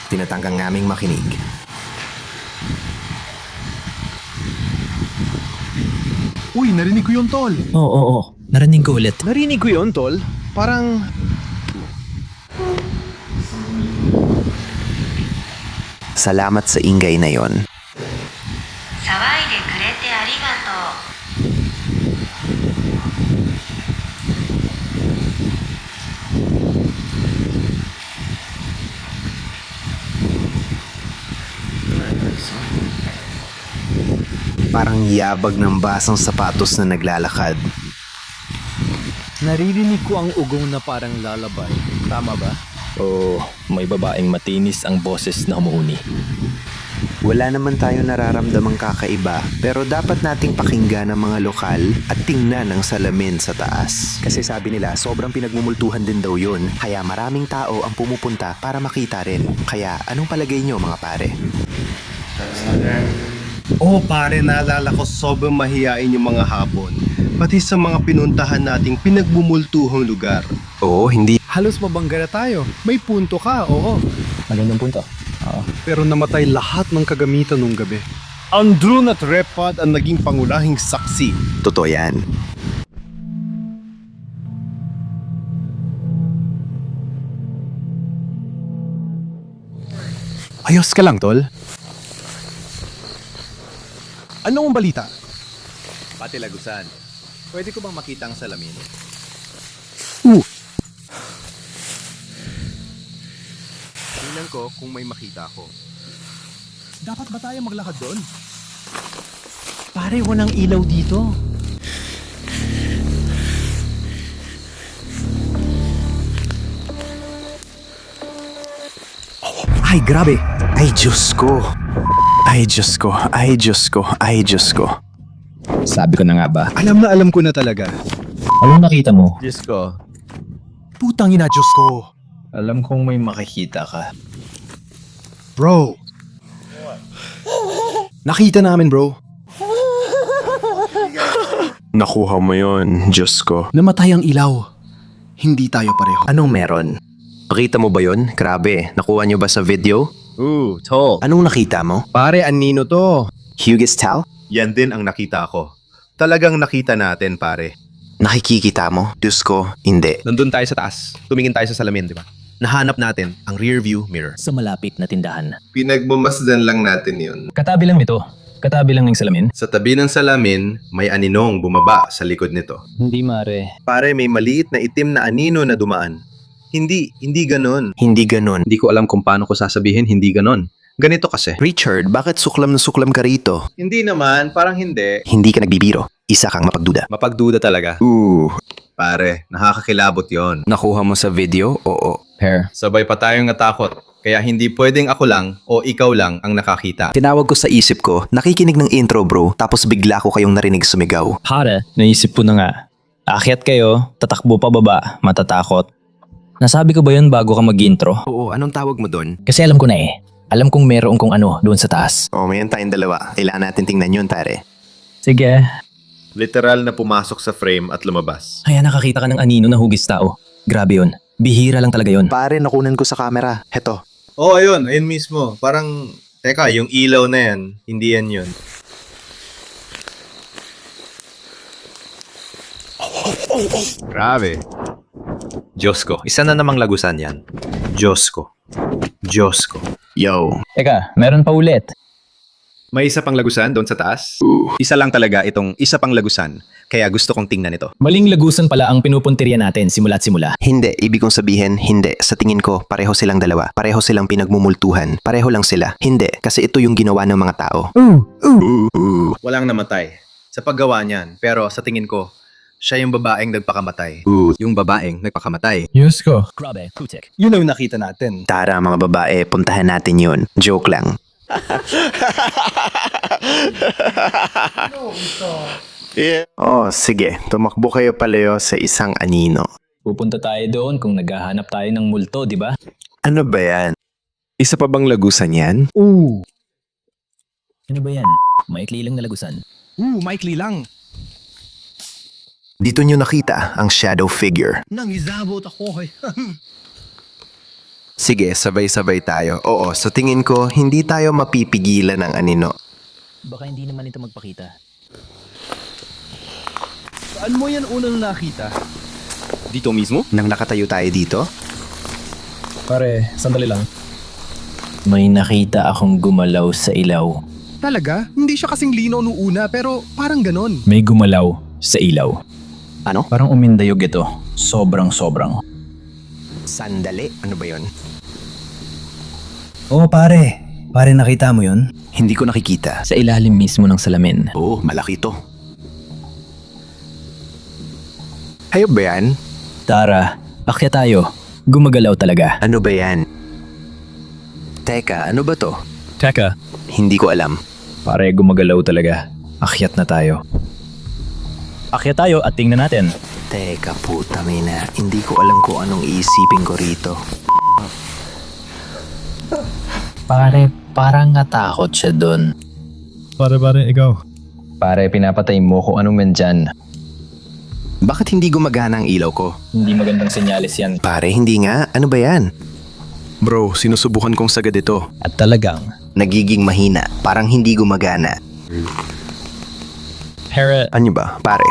Tinatangkang naming makinig. Uy, narinig ko yun, tol. Oo, narinig ko ulit. Narinig ko yun, tol. Parang... Salamat sa ingay na yon. 騒いでくれてありがとう。 Parang yabag ng basang sapatos na naglalakad. Naririnig ko ang ugong na parang lalabay. Tama ba? Oo, may babaeng matinis ang boses na humuhuni. Wala naman tayo nararamdamang kakaiba, pero dapat nating pakinggan ang mga lokal at tingnan ang salamin sa taas. Kasi sabi nila, sobrang pinagmumultuhan din daw yun, kaya maraming tao ang pumupunta para makita rin. Kaya anong palagay nyo mga pare? Oh, pare, naalala ko sobrang mahiyain yung mga hapon. Pati sa mga pinuntahan nating pinagmumultuhang lugar. Oo, hindi. Halos mabangga na tayo. May punto ka, oo. Magandang punto. Pero namatay lahat ng kagamitan nung gabi. Ang drone at repod ang naging pangulahing saksi. Totoo yan. Ayos ka lang, tol. Anong balita? Pati Lagusan. Pwede ko bang makita ang salamin? Tingnan ko kung may makita ko. Dapat ba tayo maglakad doon? Pare, walang ilaw dito. Ay, grabe. Ay, Diyos ko. Ay, Diyos ko. Ay, Diyos ko. Ay, Diyos ko. Sabi ko na nga ba? Alam ko na talaga. Anong nakita mo? Diyos ko. Putang ina, Diyos ko. Alam kong may makikita ka. Bro. Nakita namin, bro. Nakuha mo yon, Diyos ko. Namatay ang ilaw. Hindi tayo pareho. Anong meron? Nakita mo ba yon? Grabe. Nakuha niyo ba sa video? Tol. Anong nakita mo? Pare, anino to? Hughes Tal? Yan din ang nakita ko. Talagang nakita natin, pare. Nakikikita mo? Diyos ko, hindi. Nandun tayo sa taas. Tumingin tayo sa salamin, di ba? Nahanap natin ang rear view mirror. Sa malapit na tindahan. Pinagmamasdan lang natin yun. Katabi lang nito. Katabi lang ng salamin. Sa tabi ng salamin, may aninong bumaba sa likod nito. Hindi mare. Pare, may maliit na itim na anino na dumaan. Hindi ganon. Hindi ganon. Hindi ko alam kung paano ko sasabihin hindi ganon. Ganito kasi. Richard, bakit suklam na suklam ka rito? Hindi naman, parang hindi. Hindi ka nagbibiro. Isa kang mapagduda. Mapagduda talaga. Pare, nakakakilabot yon. Nakuha mo sa video? Oo. Pair. Sabay pa tayong natakot. Kaya hindi pwedeng ako lang o ikaw lang ang nakakita. Tinawag ko sa isip ko, nakikinig ng intro bro, tapos bigla ko kayong narinig sumigaw. Pare, naisip ko na nga. Aakyat kayo, tatakbo pa baba, matatakot. Nasabi ko ba yun bago ka mag-intro? Oo, anong tawag mo doon? Kasi alam ko na eh. Alam kong meron kung ano doon sa taas. Oo, mayan tayong dalawa. Kailangan natin tingnan yun, pare. Sige. Literal na pumasok sa frame at lumabas. Kaya nakakita ka ng anino na hugis tao. Grabe yun. Bihira lang talaga yun. Pare, nakunan ko sa camera. Heto. Oh, ayun mismo. Parang, teka, yung ilaw na yan, hindi yan yun. Grabe. Diyos ko, isa na namang Lagusan yan. Diyos ko. Diyos ko. Yo. Teka, meron pa ulit. May isa pang Lagusan doon sa taas? Isa lang talaga itong isa pang Lagusan. Kaya gusto kong tingnan ito. Maling lagusan pala ang pinupuntirya natin simula't simula. Hindi, ibig kong sabihin, hindi. Sa tingin ko, pareho silang dalawa. Pareho silang pinagmumultuhan. Pareho lang sila. Hindi, kasi ito yung ginawa ng mga tao. Walang namatay sa paggawa niyan. Pero sa tingin ko, Siya yung babaeng nagpakamatay. Yung babaeng nagpakamatay. Yus ko. Grabe, putik. Yun ang nakita natin. Tara mga babae, puntahan natin yun. Joke lang. Oh, sige. Tumakbo kayo palayo sa isang anino. Pupunta tayo doon kung naghahanap tayo ng multo, di ba? Ano ba yan? Isa pa bang lagusan yan? Ano ba yan? Maikli lang na lagusan. Maikli lang. Dito nyo nakita ang shadow figure. Nangizabot ako eh. Sige, sabay-sabay tayo. Oo, sa tingin ko, hindi tayo mapipigilan ng anino. Baka hindi naman ito magpakita. Saan mo yan unang nakita? Dito mismo? Nang nakatayo tayo dito? Pare, sandali lang. May nakita akong gumalaw sa ilaw. Talaga? Hindi siya kasing linaw nung una pero parang ganon. May gumalaw sa ilaw. Ano? Parang umindayog ito. Sobrang. Sandali? Ano ba yon? Oo pare. Pare nakita mo yun? Hindi ko nakikita. Sa ilalim mismo ng salamin. Oo, malaki to. Hayop ba yan? Tara, akyat tayo. Gumagalaw talaga. Ano ba yan? Teka, ano ba to? Teka. Hindi ko alam. Pare, gumagalaw talaga. Akyat na tayo. Akyat tayo at tingnan natin. Teka, puta mina. Hindi ko alam kung anong iisipin ko rito. Pare, parang natakot siya doon. Pare, ikaw. Pare, pinapatay mo kung anong nandyan. Bakit hindi gumagana ang ilaw ko? Hindi magandang senyales yan. Pare, hindi nga. Ano ba yan? Bro, sinusubukan kong sagad ito. At talagang, Nagiging mahina. Parang hindi gumagana. Hera, Ano ba, pare?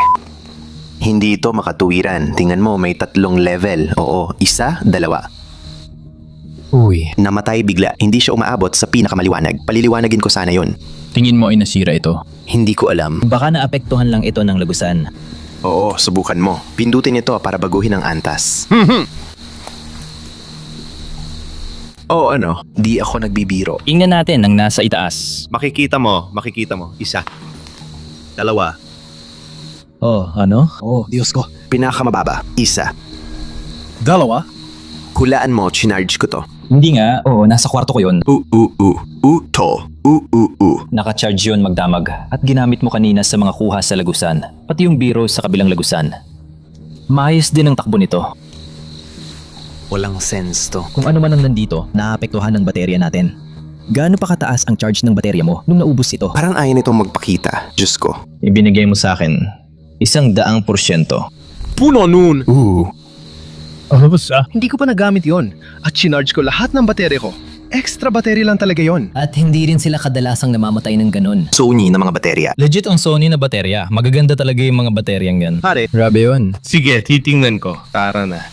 Hindi ito makatuwiran. Tingnan mo, may 3 level. Oo, 1, 2. uy, Namatay bigla. Hindi siya umaabot sa pinakamaliwanag. Paliliwanagin ko sana yon. tingin mo ay nasira ito. Hindi ko alam. Baka naapektuhan lang ito ng lagusan. Oo, subukan mo. Pindutin ito para baguhin ang antas. Oo, ano? Di ako nagbibiro. Tingnan natin ang nasa itaas. Makikita mo. 1, 2. Oh, ano? Oh, Diyos ko. Pinakamababa, 1. Dalawa? Hulaan mo, chinarge ko to. Hindi nga. Oo, nasa kwarto ko yun. To. Naka-charge yun magdamag at ginamit mo kanina sa mga kuha sa lagusan, pati yung biro sa kabilang lagusan. Maayos din ang takbo nito. Walang sense to. Kung ano man ang nandito, naapektuhan ng baterya natin. Gaano pa kataas ang charge ng baterya mo nung naubos ito? Parang ayaw nitong magpakita. Diyos ko. Ibinigay mo sa akin 100%. Puno nun! Ano ba siya? Hindi ko pa nagamit yon at chinarge ko lahat ng baterya ko. Extra battery lang talaga yon. At hindi rin sila kadalasang namamatay ng ganun. Sony na mga baterya. Legit ang Sony na baterya. Magaganda talaga yung mga bateryang yan. Pare, Grabe yun. Sige, titingnan ko. Tara na.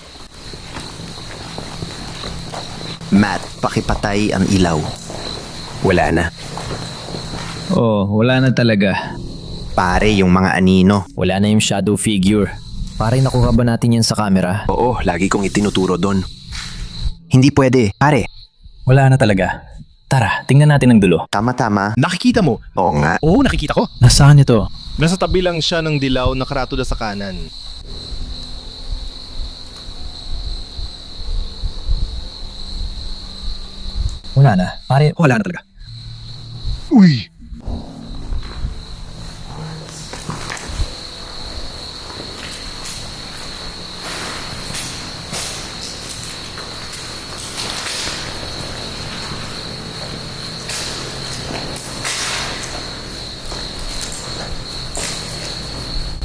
Matt, pakipatay ang ilaw. Wala na. Oh, wala na talaga. Pare, yung mga anino. Wala na yung shadow figure. Pare, nakuha ba natin yan sa camera? Oo, lagi kong itinuturo doon. Hindi pwede. Pare, Wala na talaga. Tara, tingnan natin ang dulo. tama-tama. Nakikita mo? Oo nga. Oo, nakikita ko. Nasaan ito? Nasa tabi lang siya ng dilaw na karatuda sa kanan. Wala na. Pare, wala na talaga. Uy!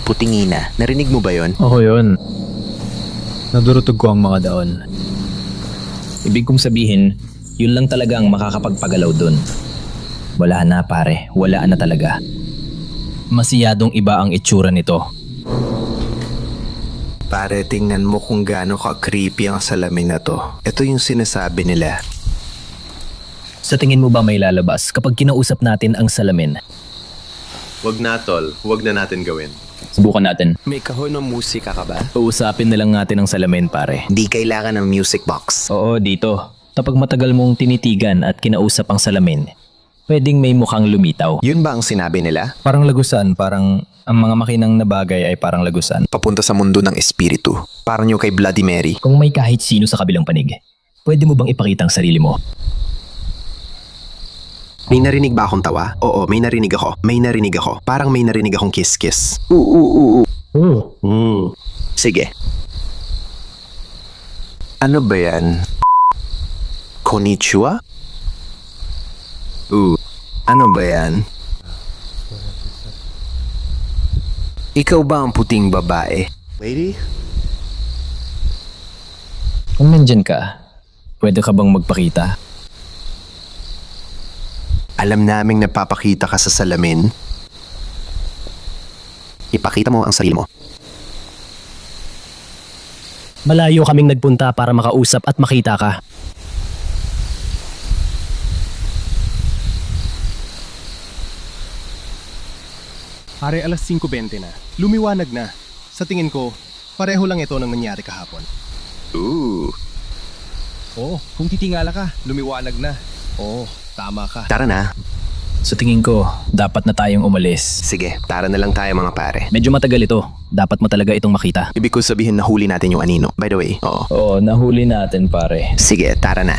Putingina. Narinig mo ba yon? Oo yun. Nadurutog ko ang mga daon. Ibig kong sabihin, yun lang talaga ang makakapagpagalaw dun. Wala na pare, wala na talaga. Masiyadong iba ang itsura nito. Pare, tingnan mo kung gaano ka-creepy ang salamin na to. Ito yung sinasabi nila. Sa tingin mo ba may lalabas kapag kinausap natin ang salamin? wag na tol. Wag na natin gawin. Subukan natin. May kahon ng musika ka ba? Uusapin na lang natin ang salamin pare. Di kailangan ng music box. Oo, dito. Kapag matagal mong tinitigan at kinausap ang salamin, Pwedeng may mukhang lumitaw. Yun ba ang sinabi nila? Parang lagusan, parang ang mga makinang na bagay ay parang lagusan. Papunta sa mundo ng espiritu. Parang yung kay Bloody Mary. Kung may kahit sino sa kabilang panig, pwede mo bang ipakita ang sarili mo? May narinig ba akong tawa? Oo, may narinig ako. May narinig ako. Parang may narinig akong kiss-kiss. Sige. Ano ba yan? Konnichiwa? Ano ba yan? Ikaw ba ang puting babae? Lady? Kung nandyan ka, pwede ka bang magpakita? Alam naming napapakita ka sa salamin. Ipakita mo ang sarili mo. Malayo kaming nagpunta para makausap at makita ka. Pare, alas 5:20 na. Lumiwanag na. Sa tingin ko, pareho lang ito ng nangyari kahapon. Oo, kung titingala ka, lumiwanag na. Oo, tama ka. Tara na. Sa tingin ko, dapat na tayong umalis. Sige, tara na lang tayo mga pare. Medyo matagal ito. Dapat mo talaga itong makita. Ibig ko sabihin nahuli natin yung anino. By the way, oo. Oo, nahuli natin pare. Sige, tara na.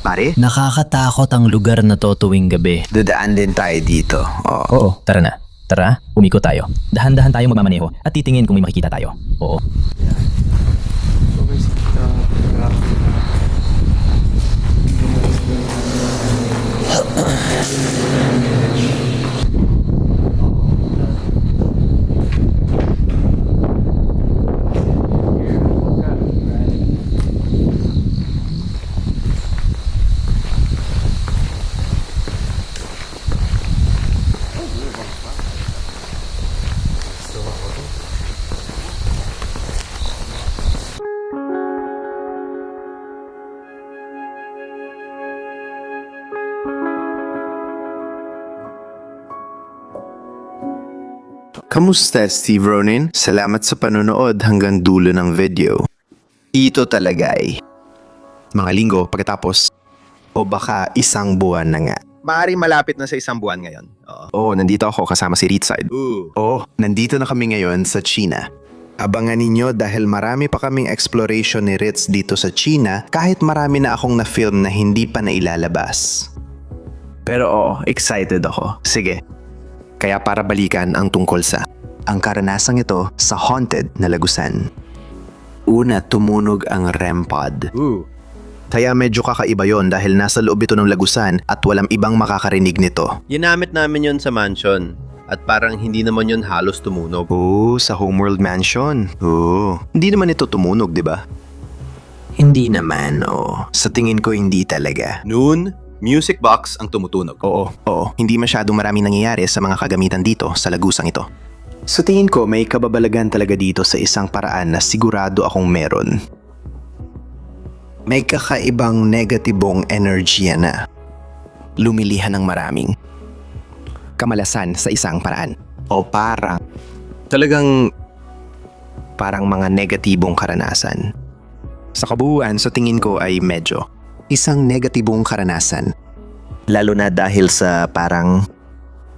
Pare, Nakakatakot ang lugar na to tuwing gabi. dadaan din tayo dito. Oo. Oo, tara na. Tara, umiko tayo. Dahan-dahan tayong magmamaneho at titingin kung may makikita tayo. Oo. Kamusta, Steve Ronin? Salamat sa panonood hanggang dulo ng video. Ito talaga ay mga linggo pagkatapos o baka isang buwan na nga. Maaari malapit na sa isang buwan ngayon. Oo. Oo, nandito ako kasama si Ritside. Oo, nandito na kami ngayon sa China. Abangan ninyo dahil marami pa kaming exploration ni Ritz dito sa China kahit marami na akong na-film na hindi pa nailalabas. Pero oo, excited ako. Sige. Kaya para balikan ang tungkol sa ang karanasang ito sa haunted na lagusan. Una, tumunog ang REM pod. Kaya medyo kakaiba yon dahil nasa loob ito ng lagusan at walang ibang makakarinig nito. Ginamit namin yon sa mansion. At parang hindi naman yon halos tumunog. Oo, sa Homeworld Mansion. Oo, hindi naman ito tumunog, di ba? Hindi naman, oo. Sa tingin ko hindi talaga. Noon, music box ang tumutunog. Oo. Hindi masyadong maraming nangyayari sa mga kagamitan dito sa lagusang ito. Sa tingin ko, may kababalagan talaga dito sa isang paraan na sigurado akong meron. May kakaibang negatibong enerhiya na lumilihan ng maraming kamalasan sa isang paraan. O parang parang mga negatibong karanasan. Sa kabuuan, sa tingin ko ay medyo isang negatibong karanasan. Lalo na dahil sa parang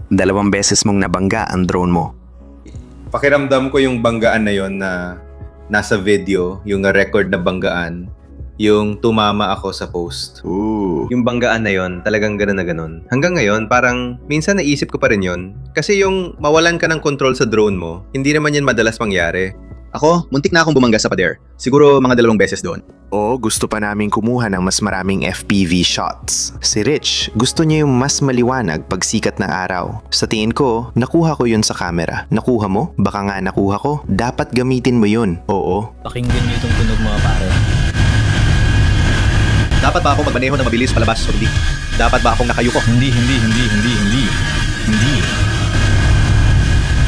2 beses mong nabangga ang drone mo. Pakiramdam ko yung banggaan na yon na nasa video, yung record na banggaan, yung tumama ako sa post. Yung banggaan na yon, talagang gano'n na gano'n. Hanggang ngayon, parang minsan naisip ko pa rin yon. Kasi yung mawalan ka ng control sa drone mo, hindi naman yan madalas mangyari. Ako, muntik na akong bumangga sa pader. Siguro mga 2 beses doon. O gusto pa naming kumuha ng mas maraming FPV shots. Si Rich, gusto niya yung mas maliwanag pag sikat ng araw. Sa tingin ko, nakuha ko yun sa camera. Nakuha mo? Baka nga nakuha ko. Dapat gamitin mo yun. Oo. Pakinggan niyo itong tunog mga pare. Dapat ba akong magmaneho na mabilis palabas o hindi? Dapat ba akong nakayuko? Hindi.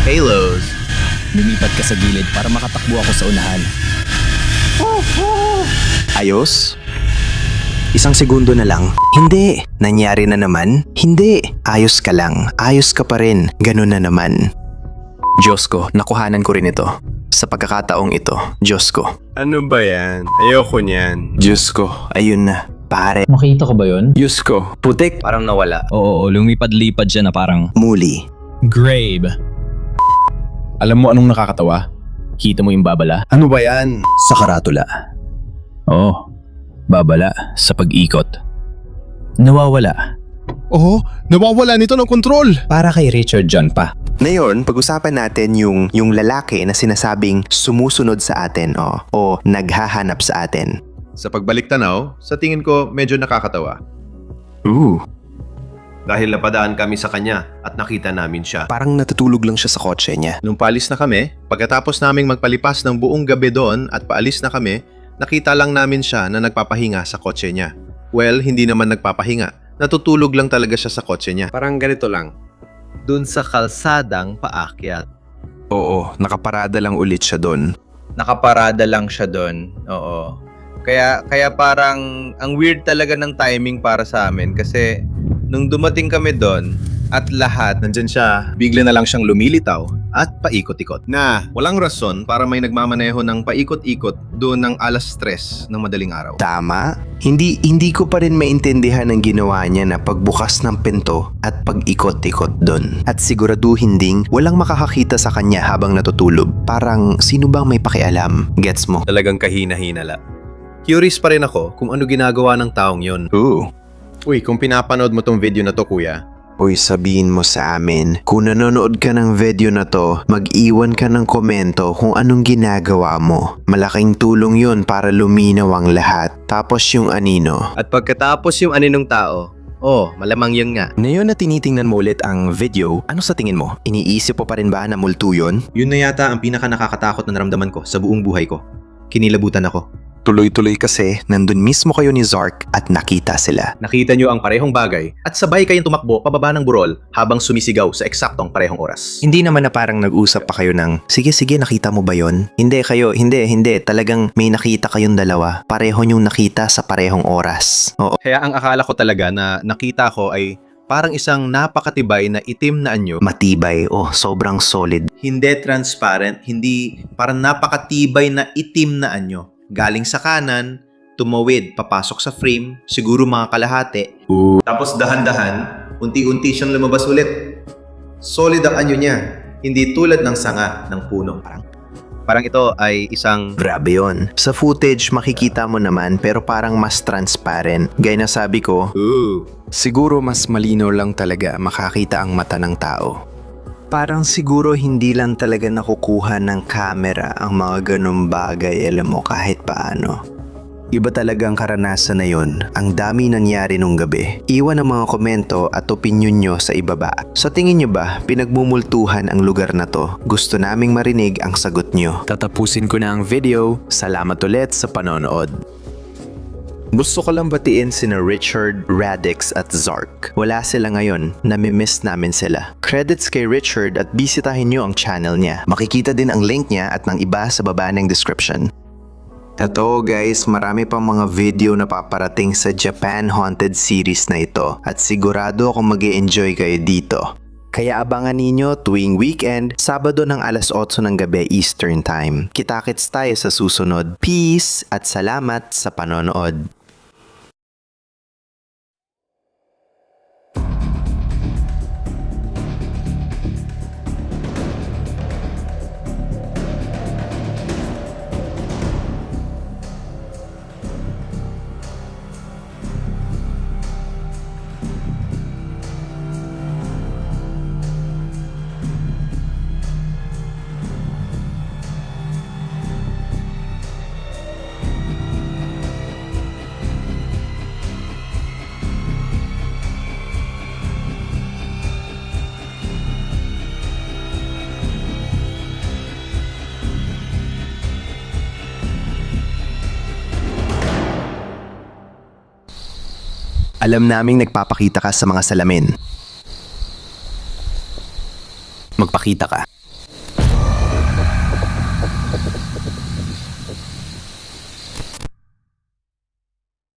Halos. Lumipat ka sa gilid para makatakbo ako sa unahan. Ayos? 1 segundo na lang. Hindi. Nangyari na naman? Hindi. Ayos ka lang. Ayos ka pa rin. Ganun na naman. Diyos ko, nakuhanan ko rin ito. Sa pagkakataong ito, Diyos ko. Ano ba yan? Ayoko niyan. Diyos ko, ayun na. Pare, Makita ko ba yun? Yusko. putik, Parang nawala. Oo, lumipad-lipad siya na parang muli. grave. Alam mo anong nakakatawa? Kita mo yung babala? Ano ba yan? Sa karatula. Oo, babala sa pag-ikot. Nawawala. Oo, nawawala nito ng kontrol. Para kay Richard John pa. Ngayon, pag-usapan natin yung lalaki na sinasabing sumusunod sa atin o naghahanap sa atin. Sa pagbalik tanaw, sa tingin ko medyo nakakatawa. Dahil napadaan kami sa kanya at nakita namin siya. Parang natutulog lang siya sa kotse niya. Nung paalis na kami, pagkatapos naming magpalipas ng buong gabi doon at paalis na kami, nakita lang namin siya na nagpapahinga sa kotse niya. Well, hindi naman nagpapahinga. Natutulog lang talaga siya sa kotse niya. Parang ganito lang. Dun sa kalsadang paakyat. Oo, nakaparada lang ulit siya doon. Nakaparada lang siya doon. Oo. Kaya parang ang weird talaga ng timing para sa amin kasi nung dumating kami doon at lahat Nandyan siya, bigla na lang siyang lumilitaw at paikot-ikot. Na walang rason para may nagmamaneho ng paikot-ikot doon ng 3:00 ng madaling araw. Tama? Hindi ko pa rin maintindihan ang ginawa niya na pagbukas ng pinto at pag-ikot-ikot doon. At siguraduhin ding walang makakakita sa kanya habang natutulog. Parang sino bang may pakialam? Gets mo? Talagang kahina-hinala. Curious pa rin ako kung ano ginagawa ng taong yon. Uy, kung pinapanood mo tong video na to, kuya, Uy, sabihin mo sa amin, kung nanonood ka ng video na to, mag-iwan ka ng komento kung anong ginagawa mo. Malaking tulong yun para luminaw ang lahat. Tapos yung anino. at pagkatapos yung aninong tao, malamang yun nga. Ngayon na tinitingnan mo ulit ang video, ano sa tingin mo? Iniisip mo pa rin ba na multo yun? yun na yata ang pinaka nakakatakot na naramdaman ko sa buong buhay ko. Kinilabutan ako. Tuloy-tuloy kasi, nandun mismo kayo ni Zark at nakita sila. Nakita nyo ang parehong bagay at sabay kayong tumakbo pababa ng burol habang sumisigaw sa eksaktong parehong oras. Hindi naman na parang nag-usap pa kayo ng, sige, nakita mo ba yon? Hindi. Talagang may nakita kayong dalawa. Pareho nyong nakita sa parehong oras. Oo. Kaya ang akala ko talaga na nakita ko ay parang isang napakatibay na itim na anyo. Matibay, sobrang solid. Hindi transparent, hindi parang napakatibay na itim na anyo. Galing sa kanan, tumawid, papasok sa frame, siguro mga kalahati. Tapos dahan-dahan, unti-unti siyang lumabas ulit. Solid ang anyo niya, hindi tulad ng sanga ng puno. Parang ito ay isang... Grabe yun. Sa footage, makikita mo naman pero parang mas transparent. Gaya na sabi ko, siguro mas malinaw lang talaga makakita ang mata ng tao. Parang siguro hindi lang talaga nakukuha ng camera ang mga ganung bagay, alam mo, kahit paano. Iba talagang karanasan na yun. Ang dami nangyari nung gabi. Iwan ang mga komento at opinyon nyo sa ibaba. Sa tingin nyo ba, pinagmumultuhan ang lugar na to? Gusto naming marinig ang sagot nyo. Tatapusin ko na ang video. Salamat ulit sa panonood. Gusto ko lang batiin sina Richard, Radix at Zark. Wala sila ngayon, namimiss namin sila. Credits kay Richard at bisitahin nyo ang channel niya. Makikita din ang link niya at ng iba sa baba ng description. Totoo guys, marami pang mga video na paparating sa Japan Haunted series na ito at sigurado akong mag-e-enjoy kayo dito. Kaya abangan ninyo tuwing weekend, Sabado ng 8:00 ng gabi Eastern Time. Kita-kits tayo sa susunod. Peace at salamat sa panonood. Alam naming nagpapakita ka sa mga salamin. Magpakita ka.